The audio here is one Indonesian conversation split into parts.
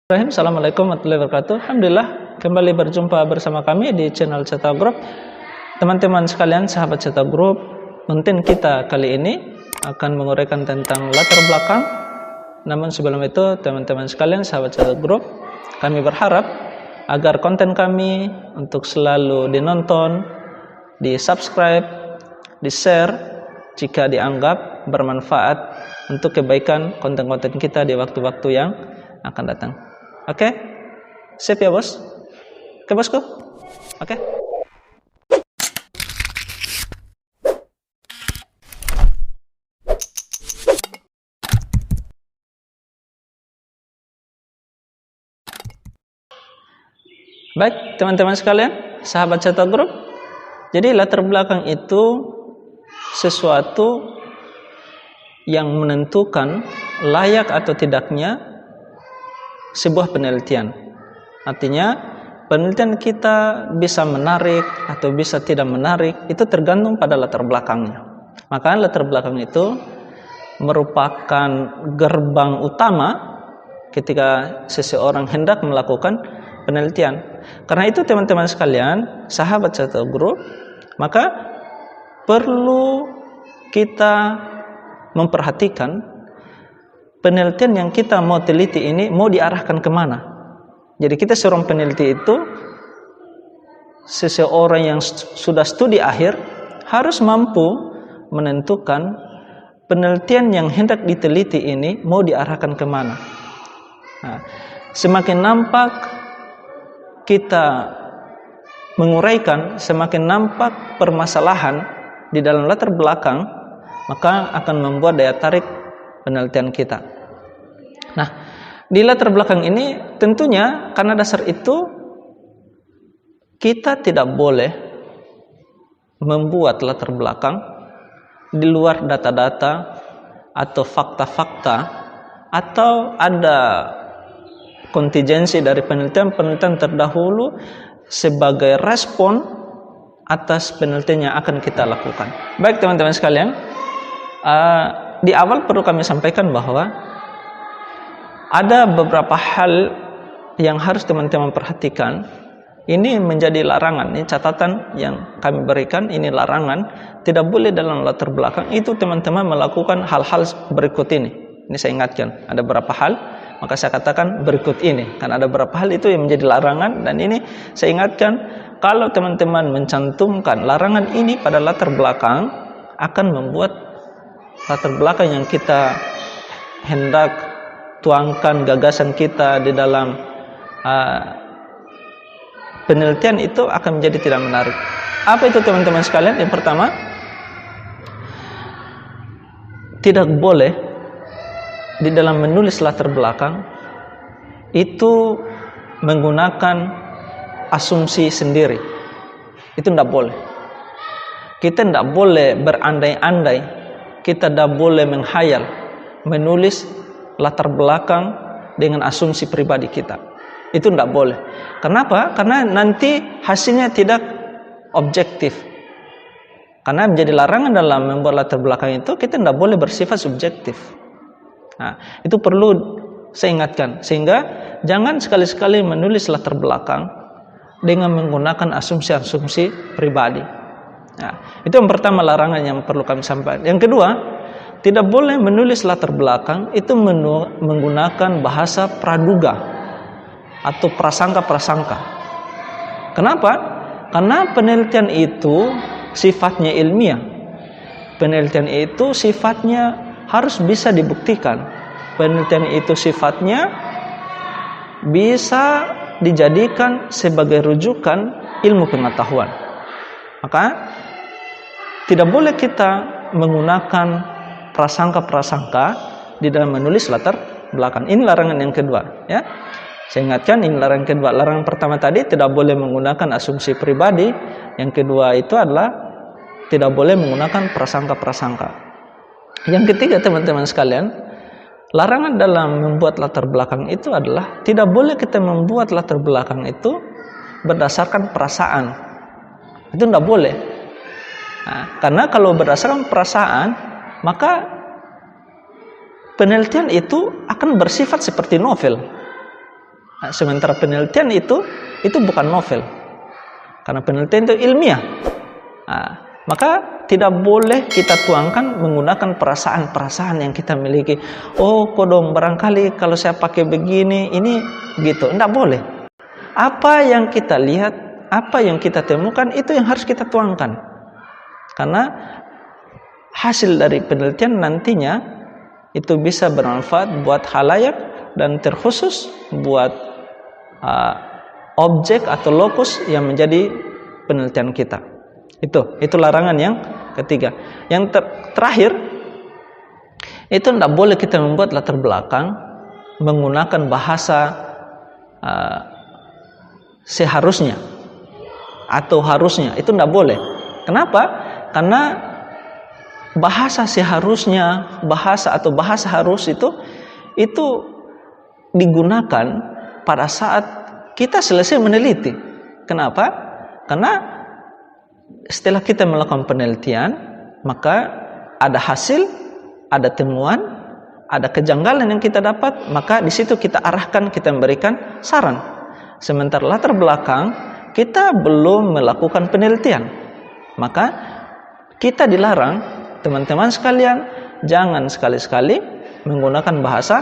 Assalamualaikum warahmatullahi wabarakatuh. Alhamdulillah kembali berjumpa bersama kami di channel Cetak Group. Teman-teman sekalian, sahabat Cetak Group, konten kita kali ini akan menguraikan tentang latar belakang. Namun sebelum itu, teman-teman sekalian, sahabat Cetak Group, kami berharap agar konten kami untuk selalu dinonton, di-subscribe, di-share jika dianggap bermanfaat untuk kebaikan konten-konten kita di waktu-waktu yang akan datang. Oke? Siap ya, Bos? Oke, Bosku? Oke? Baik, teman-teman sekalian, sahabat Cetak Group. Jadi latar belakang itu sesuatu yang menentukan layak atau tidaknya sebuah penelitian. Artinya penelitian kita bisa menarik atau bisa tidak menarik, itu tergantung pada latar belakangnya. Maka latar belakang itu merupakan gerbang utama ketika seseorang hendak melakukan penelitian. Karena itu teman-teman sekalian, sahabat Cetak Group, maka perlu kita memperhatikan penelitian yang kita mau teliti ini mau diarahkan kemana. Jadi kita seorang peneliti itu, seseorang yang sudah studi akhir harus mampu menentukan penelitian yang hendak diteliti ini mau diarahkan kemana. Nah, semakin nampak kita menguraikan, semakin nampak permasalahan di dalam latar belakang, maka akan membuat daya tarik penelitian kita. Nah, di latar belakang ini tentunya karena dasar itu kita tidak boleh membuat latar belakang di luar data-data atau fakta-fakta atau ada kontingensi dari penelitian terdahulu sebagai respon atas penelitian yang akan kita lakukan. Baik teman-teman sekalian, di awal perlu kami sampaikan bahwa ada beberapa hal yang harus teman-teman perhatikan. Ini menjadi larangan, ini catatan yang kami berikan, ini larangan. Tidak boleh dalam latar belakang itu teman-teman melakukan hal-hal berikut ini. Ini saya ingatkan, ada beberapa hal, maka saya katakan berikut ini. Karena ada beberapa hal itu yang menjadi larangan, dan ini saya ingatkan, kalau teman-teman mencantumkan larangan ini pada latar belakang, akan membuat latar belakang yang kita hendak tuangkan gagasan kita di dalam penelitian itu akan menjadi tidak menarik. Apa itu teman-teman sekalian? Yang pertama, tidak boleh di dalam menulis latar belakang itu menggunakan asumsi sendiri. Itu tidak boleh. Kita tidak boleh berandai-andai, kita tidak boleh menghayal, menulis latar belakang dengan asumsi pribadi kita. Itu tidak boleh. Kenapa? Karena nanti hasilnya tidak objektif. Karena menjadi larangan dalam membuat latar belakang itu, kita tidak boleh bersifat subjektif. Nah, itu perlu saya ingatkan. Sehingga jangan sekali-sekali menulis latar belakang dengan menggunakan asumsi-asumsi pribadi. Nah, itu yang pertama, larangan yang perlu kami sampaikan. Yang kedua, tidak boleh menulis latar belakang itu menggunakan bahasa praduga atau prasangka-prasangka. Kenapa? Karena penelitian itu sifatnya ilmiah. Penelitian itu sifatnya harus bisa dibuktikan. Penelitian itu sifatnya bisa dijadikan sebagai rujukan ilmu pengetahuan. Maka tidak boleh kita menggunakan prasangka-prasangka di dalam menulis latar belakang. Ini larangan yang kedua, ya. Saya ingatkan, ini larangan kedua. Larangan pertama tadi tidak boleh menggunakan asumsi pribadi. Yang kedua itu adalah tidak boleh menggunakan prasangka-prasangka. Yang ketiga teman-teman sekalian, larangan dalam membuat latar belakang itu adalah tidak boleh kita membuat latar belakang itu berdasarkan perasaan. Itu tidak boleh. Nah, karena kalau berdasarkan perasaan, maka penelitian itu akan bersifat seperti novel. Nah, sementara penelitian itu bukan novel, karena penelitian itu ilmiah. Nah, maka tidak boleh kita tuangkan menggunakan perasaan-perasaan yang kita miliki. Oh, kodong barangkali kalau saya pakai begini, ini gitu. Tidak boleh. Apa yang kita lihat, apa yang kita temukan, itu yang harus kita tuangkan. Karena hasil dari penelitian nantinya itu bisa bermanfaat buat khalayak dan terkhusus buat objek atau lokus yang menjadi penelitian kita. Itu larangan yang ketiga. Yang terakhir, itu tidak boleh kita membuat latar belakang menggunakan bahasa seharusnya atau harusnya. Itu tidak boleh. Kenapa? Karena bahasa seharusnya, bahasa atau bahasa harus itu digunakan pada saat kita selesai meneliti. Kenapa? Karena setelah kita melakukan penelitian, maka ada hasil, ada temuan, ada kejanggalan yang kita dapat, maka di situ kita arahkan, kita memberikan saran. Sementara latar belakang kita belum melakukan penelitian, maka kita dilarang, teman-teman sekalian, jangan sekali-sekali menggunakan bahasa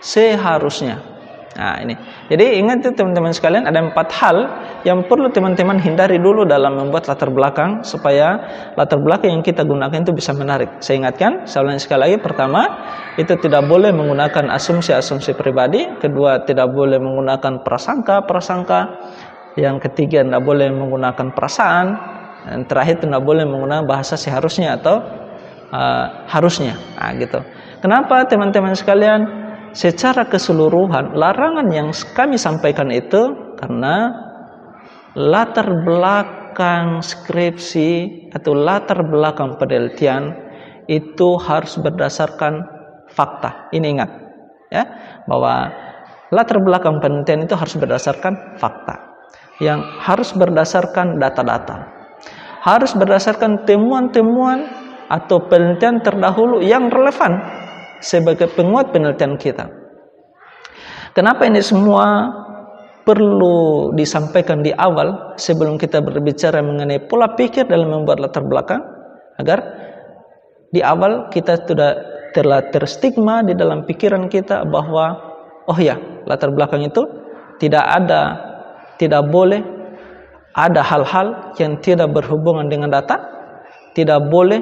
seharusnya. Nah, ini. Jadi ingat itu teman-teman sekalian, ada 4 hal yang perlu teman-teman hindari dulu dalam membuat latar belakang, supaya latar belakang yang kita gunakan itu bisa menarik. Saya ingatkan, saya ulangi sekali lagi. Pertama, itu tidak boleh menggunakan asumsi-asumsi pribadi. Kedua, tidak boleh menggunakan prasangka-prasangka. Yang ketiga, tidak boleh menggunakan perasaan. Dan terakhir, tidak boleh menggunakan bahasa seharusnya atau harusnya. Nah, gitu. Kenapa teman-teman sekalian? Secara keseluruhan, larangan yang kami sampaikan itu karena latar belakang skripsi atau latar belakang penelitian itu harus berdasarkan fakta. Ini ingat, ya, bahwa latar belakang penelitian itu harus berdasarkan fakta, yang harus berdasarkan data-data, harus berdasarkan temuan-temuan atau penelitian terdahulu yang relevan sebagai penguat penelitian kita. Kenapa ini semua perlu disampaikan di awal sebelum kita berbicara mengenai pola pikir dalam membuat latar belakang, agar di awal kita telah terstigma di dalam pikiran kita bahwa oh ya, latar belakang itu tidak boleh ada hal-hal yang tidak berhubungan dengan data, tidak boleh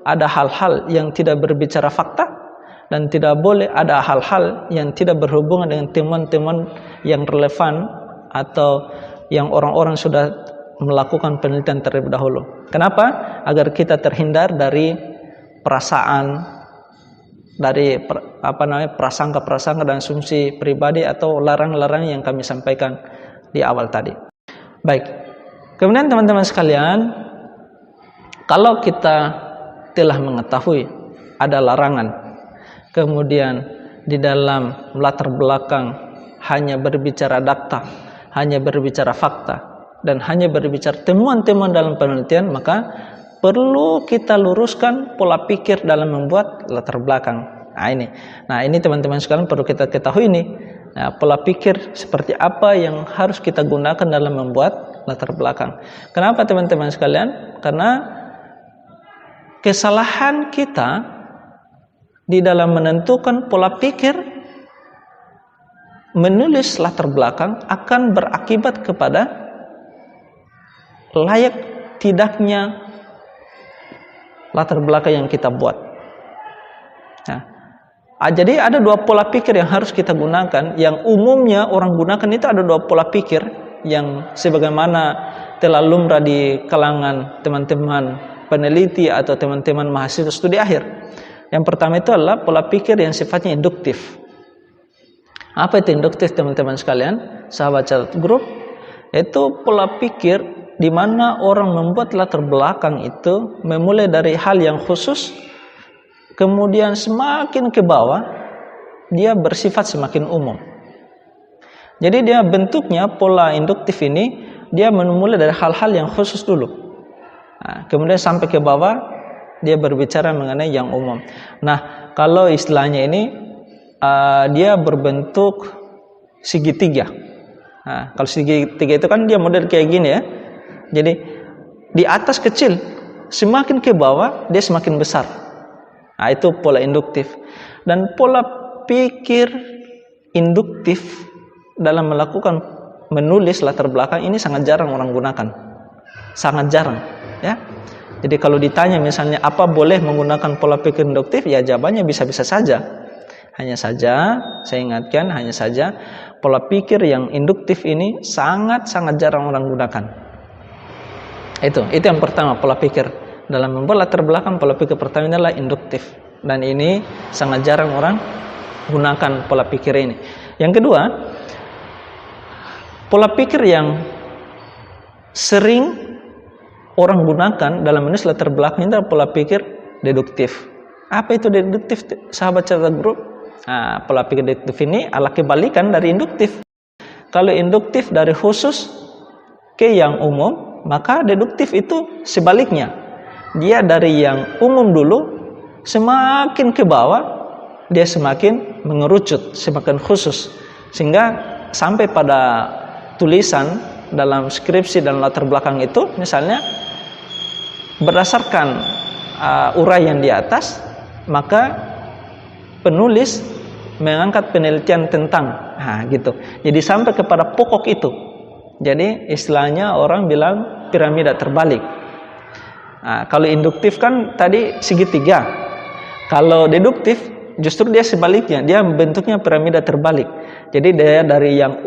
ada hal-hal yang tidak berbicara fakta, dan tidak boleh ada hal-hal yang tidak berhubungan dengan temuan-temuan yang relevan atau yang orang-orang sudah melakukan penelitian terlebih dahulu. Kenapa? Agar kita terhindar dari perasaan, dari prasangka-prasangka dan asumsi pribadi atau larang-larang yang kami sampaikan di awal tadi. Baik. Kemudian teman-teman sekalian, kalau kita telah mengetahui ada larangan, kemudian di dalam latar belakang hanya berbicara data, hanya berbicara fakta, dan hanya berbicara temuan-temuan dalam penelitian, maka perlu kita luruskan pola pikir dalam membuat latar belakang. Nah ini teman-teman sekalian perlu kita ketahui ini. Nah, pola pikir seperti apa yang harus kita gunakan dalam membuat latar belakang. Kenapa teman-teman sekalian? Karena kesalahan kita di dalam menentukan pola pikir menulis latar belakang akan berakibat kepada layak tidaknya latar belakang yang kita buat. Nah, jadi ada 2 pola pikir yang harus kita gunakan. Yang umumnya orang gunakan itu ada 2 pola pikir yang sebagaimana telah lumrah di kalangan teman-teman peneliti atau teman-teman mahasiswa studi akhir. Yang pertama itu adalah pola pikir yang sifatnya induktif. Apa itu induktif teman-teman sekalian? Sahabat catat grup, itu pola pikir di mana orang membuat latar belakang itu memulai dari hal yang khusus, kemudian semakin ke bawah dia bersifat semakin umum. Jadi dia bentuknya pola induktif ini, dia memulai dari hal-hal yang khusus dulu. Nah, kemudian sampai ke bawah dia berbicara mengenai yang umum. Nah, kalau istilahnya ini dia berbentuk segitiga. Nah, kalau segitiga itu kan dia model kayak gini ya. Jadi di atas kecil, semakin ke bawah dia semakin besar. Nah, itu pola induktif. Dan pola pikir induktif dalam melakukan menulis latar belakang ini sangat jarang orang gunakan. Sangat jarang, ya. Jadi kalau ditanya misalnya apa boleh menggunakan pola pikir induktif, ya jawabannya bisa-bisa saja. Hanya saja, saya ingatkan, hanya saja pola pikir yang induktif ini sangat-sangat jarang orang gunakan. Itu yang pertama, pola pikir. Dalam membuat latar belakang, pola pikir pertama adalah induktif. Dan ini sangat jarang orang gunakan pola pikir ini. Yang kedua, pola pikir yang sering orang gunakan dalam menulis latar belakang itu adalah pola pikir deduktif. Apa itu deduktif, sahabat cerita grup? Nah, pola pikir deduktif ini adalah kebalikan dari induktif. Kalau induktif dari khusus ke yang umum, maka deduktif itu sebaliknya. Dia dari yang umum dulu, semakin ke bawah, dia semakin mengerucut, semakin khusus. Sehingga sampai pada tulisan dalam skripsi dan latar belakang itu, misalnya berdasarkan uraian di atas, maka penulis mengangkat penelitian tentang, gitu. Jadi sampai kepada pokok itu. Jadi istilahnya orang bilang piramida terbalik. Kalau induktif kan tadi segitiga. Kalau deduktif justru dia sebaliknya, dia bentuknya piramida terbalik. Jadi dia dari yang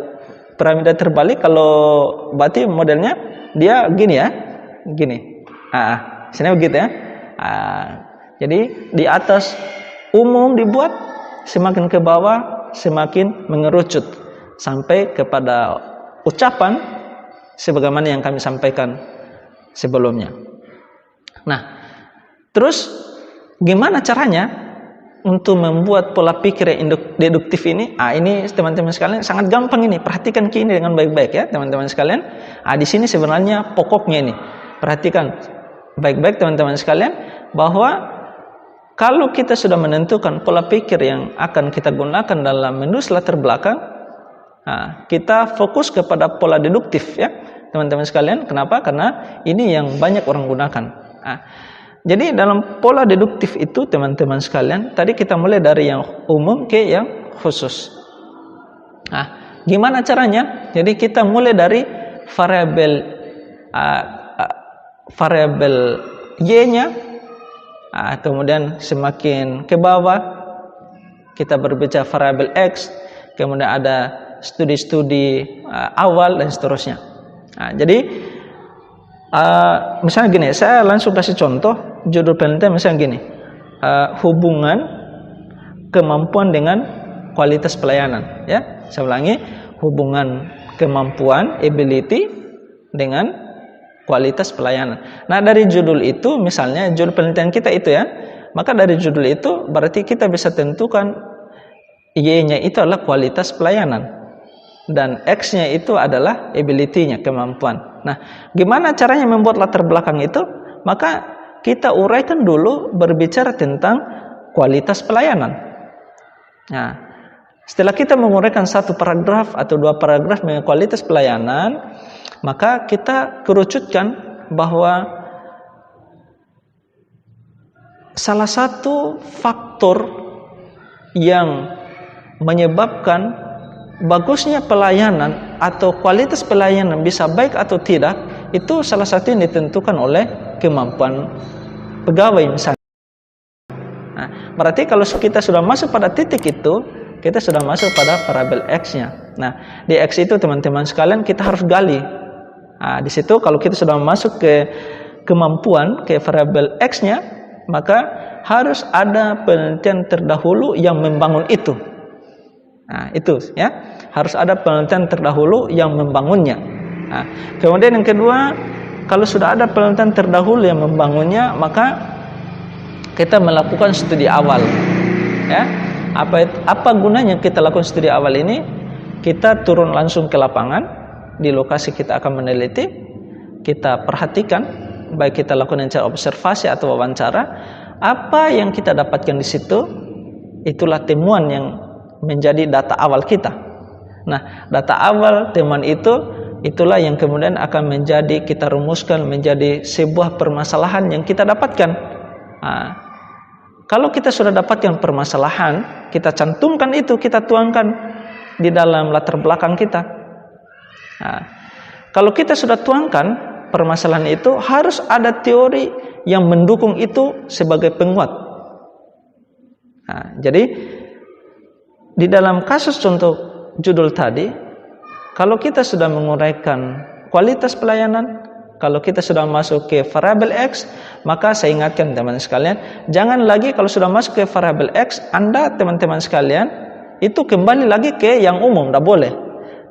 piramida terbalik, kalau berarti modelnya dia gini ya, gini. Sini begitu ya. Jadi di atas umum dibuat, semakin ke bawah semakin mengerucut sampai kepada ucapan sebagaimana yang kami sampaikan sebelumnya. Nah, terus gimana caranya untuk membuat pola pikir yang deduktif ini? Ini teman-teman sekalian sangat gampang ini. Perhatikan ini dengan baik-baik ya, teman-teman sekalian. Di sini sebenarnya pokoknya ini. Perhatikan baik-baik teman-teman sekalian, bahwa kalau kita sudah menentukan pola pikir yang akan kita gunakan dalam menulis latar belakang, kita fokus kepada pola deduktif ya, teman-teman sekalian. Kenapa? Karena ini yang banyak orang gunakan. Jadi dalam pola deduktif itu teman-teman sekalian, tadi kita mulai dari yang umum ke yang khusus. Gimana caranya? Jadi kita mulai dari variabel y-nya, kemudian semakin ke bawah kita berbicara variabel x, kemudian ada studi-studi awal dan seterusnya. Jadi misalnya gini, saya langsung kasih contoh judul penelitian misalnya gini, hubungan kemampuan dengan kualitas pelayanan ya. Saya ulangi, hubungan kemampuan ability dengan kualitas pelayanan. Nah, dari judul itu, misalnya judul penelitian kita itu ya, maka dari judul itu berarti kita bisa tentukan Y-nya itu adalah kualitas pelayanan dan X-nya itu adalah ability-nya, kemampuan. Nah, gimana caranya membuat latar belakang itu? Maka kita uraikan dulu berbicara tentang kualitas pelayanan. Nah, setelah kita menguraikan satu paragraf atau dua paragraf mengenai kualitas pelayanan, maka kita kerucutkan bahwa salah satu faktor yang menyebabkan bagusnya pelayanan atau kualitas pelayanan bisa baik atau tidak, itu salah satu yang ditentukan oleh kemampuan pegawai misalnya. Nah, berarti kalau kita sudah masuk pada titik itu, kita sudah masuk pada variabel X-nya. Nah, di X itu teman-teman sekalian kita harus gali. Di situ kalau kita sudah masuk ke kemampuan, ke variabel X-nya, maka harus ada penelitian terdahulu yang membangun itu. Itu ya, harus ada penelitian terdahulu yang membangunnya. Kemudian yang kedua, kalau sudah ada penelitian terdahulu yang membangunnya, maka kita melakukan studi awal. Ya, apa gunanya kita lakukan studi awal ini? Kita turun langsung ke lapangan. Di lokasi kita akan meneliti, kita perhatikan, baik kita lakukan secara observasi atau wawancara, apa yang kita dapatkan di situ, itulah temuan yang menjadi data awal kita. Nah, data awal temuan itulah yang kemudian akan menjadi kita rumuskan menjadi sebuah permasalahan yang kita dapatkan. Nah, kalau kita sudah dapatkan permasalahan, kita cantumkan itu, kita tuangkan di dalam latar belakang kita. Nah, kalau kita sudah tuangkan permasalahan itu, harus ada teori yang mendukung itu sebagai penguat. Nah, jadi di dalam kasus contoh judul tadi, kalau kita sudah menguraikan kualitas pelayanan, kalau kita sudah masuk ke variabel X, maka saya ingatkan teman-teman sekalian, jangan lagi kalau sudah masuk ke variabel X, Anda teman-teman sekalian itu kembali lagi ke yang umum, tidak boleh.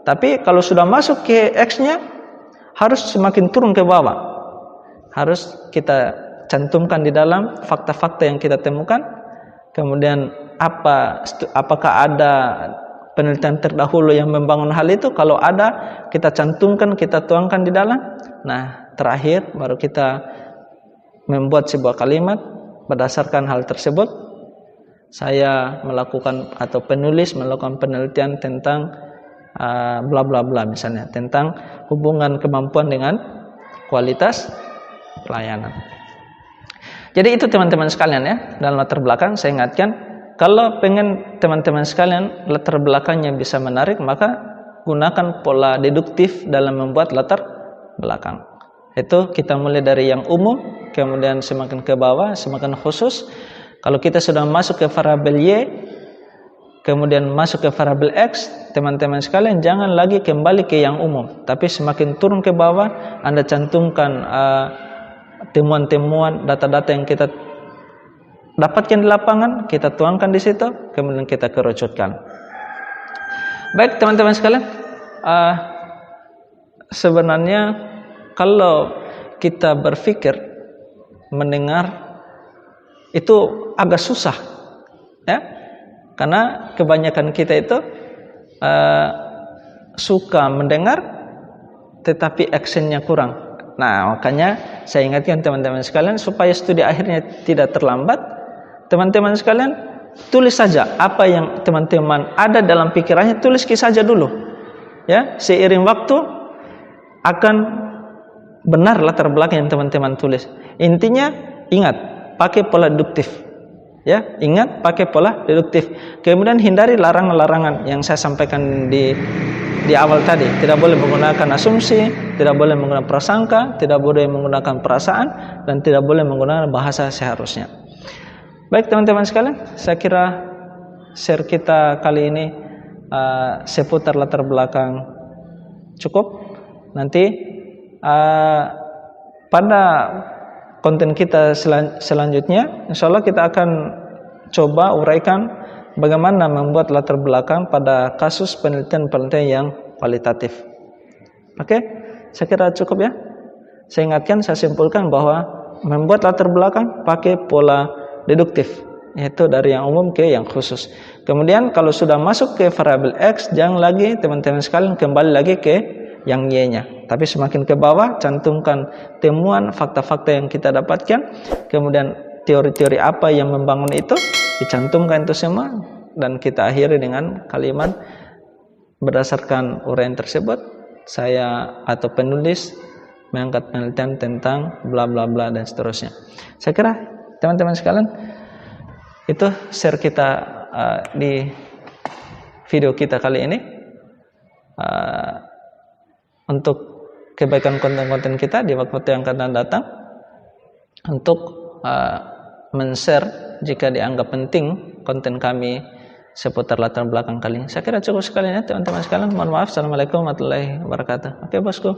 Tapi kalau sudah masuk ke X-nya, harus semakin turun ke bawah. Harus kita cantumkan di dalam fakta-fakta yang kita temukan. Kemudian apakah ada penelitian terdahulu yang membangun hal itu? Kalau ada, kita cantumkan, kita tuangkan di dalam. Nah, terakhir baru kita membuat sebuah kalimat berdasarkan hal tersebut. Saya melakukan atau penulis melakukan penelitian tentang bla bla bla, misalnya tentang hubungan kemampuan dengan kualitas pelayanan. Jadi itu teman-teman sekalian ya, dalam latar belakang saya ingatkan, kalau pengen teman-teman sekalian latar belakangnya bisa menarik, maka gunakan pola deduktif dalam membuat latar belakang. Itu kita mulai dari yang umum, kemudian semakin ke bawah, semakin khusus. Kalau kita sudah masuk ke variabel Y, kemudian masuk ke variabel X, teman-teman sekalian jangan lagi kembali ke yang umum, tapi semakin turun ke bawah, Anda cantumkan temuan-temuan, data-data yang kita dapatkan di lapangan, kita tuangkan di situ, kemudian kita kerucutkan. Baik teman-teman sekalian, sebenarnya kalau kita berpikir, mendengar itu agak susah, ya, karena kebanyakan kita itu suka mendengar, tetapi actionnya kurang. Nah, makanya saya ingatkan teman-teman sekalian supaya studi akhirnya tidak terlambat. Teman-teman sekalian, tulis saja apa yang teman-teman ada dalam pikirannya, tulis saja dulu. Ya, seiring waktu akan benar latar belakang yang teman-teman tulis. Intinya ingat, pakai pola deduktif. Ya, ingat pakai pola deduktif. Kemudian hindari larangan-larangan yang saya sampaikan di awal tadi. Tidak boleh menggunakan asumsi, tidak boleh menggunakan prasangka, tidak boleh menggunakan perasaan, dan tidak boleh menggunakan bahasa seharusnya. Baik teman-teman sekalian, saya kira share kita kali ini seputar latar belakang cukup. Nanti pada konten kita selanjutnya, insya Allah kita akan coba uraikan bagaimana membuat latar belakang pada kasus penelitian-penelitian yang kualitatif. Oke, saya kira cukup ya. Saya ingatkan, saya simpulkan bahwa membuat latar belakang pakai pola deduktif, yaitu dari yang umum ke yang khusus. Kemudian kalau sudah masuk ke variabel X, jangan lagi teman-teman sekalian kembali lagi ke yang Y-nya, tapi semakin ke bawah cantumkan temuan fakta-fakta yang kita dapatkan, kemudian teori-teori apa yang membangun itu dicantumkan itu semua, dan kita akhiri dengan kalimat berdasarkan uraian tersebut saya atau penulis mengangkat penelitian tentang bla bla bla dan seterusnya. Saya kira teman-teman sekalian, itu share kita di video kita kali ini untuk kebaikan konten-konten kita di waktu yang akan datang, untuk men-share jika dianggap penting konten kami seputar latar belakang kali ini. Saya kira cukup sekalian ya teman-teman sekalian. Mohon maaf. Assalamualaikum warahmatullahi wabarakatuh. Oke bosku.